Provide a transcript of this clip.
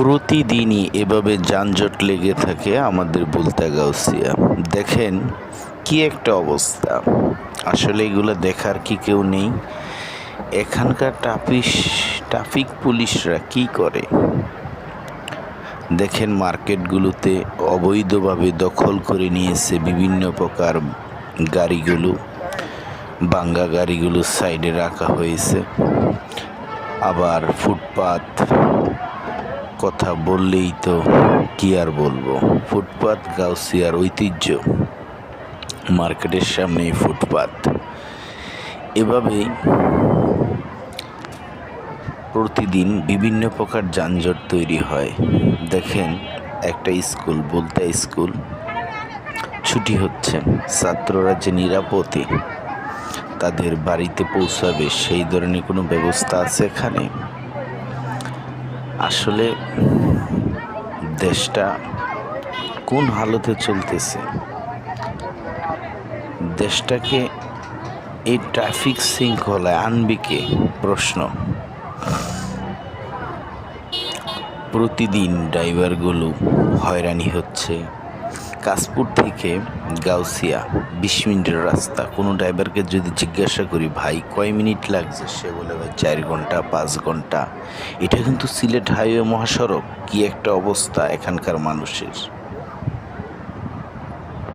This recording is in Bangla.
প্রতিদিনই এভাবে যানজট লেগে থাকে আমাদের বুলতা-গাউসিয়া। দেখেন কি একটা অবস্থা। আসলে এগুলো দেখার কি কেউ নেই? এখানকার ট্রাফিক পুলিশরা কি করে? দেখেন মার্কেটগুলোতে অবৈধভাবে দখল করে নিয়েছে বিভিন্ন প্রকার গাড়িগুলো। ভাঙ্গা গাড়িগুলো সাইডে রাখা হয়েছে। আবার ফুটপাত কথা বললেই তো কি আর বলবো, ফুটপাত গাউসিয়ার ঐতিহ্য। মার্কেটের সামনেই ফুটপাত। এভাবেই প্রতিদিন বিভিন্ন প্রকার যানজট তৈরি হয়। দেখেন একটা স্কুল, বুলতা স্কুল, ছুটি হচ্ছে, ছাত্ররা যে নিরাপদে তাদের বাড়িতে পৌঁছাবে সেই ধরনের কোনো ব্যবস্থা আছে এখানে? আসলে দেশটা কোন হালতে চলতেছে? দেশটাকে এই ট্রাফিক শৃঙ্খলায় আনবে কে? প্রশ্ন। প্রতিদিন ড্রাইভারগুলো হয়রানি হচ্ছে। কাশপুর থেকে গাউসিয়া 20 মিনিটের রাস্তা। কোনো ড্রাইভারকে যদি জিজ্ঞাসা করি, ভাই কয় মিনিট লাগছে, সে বলে ভাই 4 ঘন্টা 5 ঘন্টা। এটা কিন্তু সিলেট হাইওয়ে মহাসড়ক। কি একটা অবস্থা এখানকার মানুষের।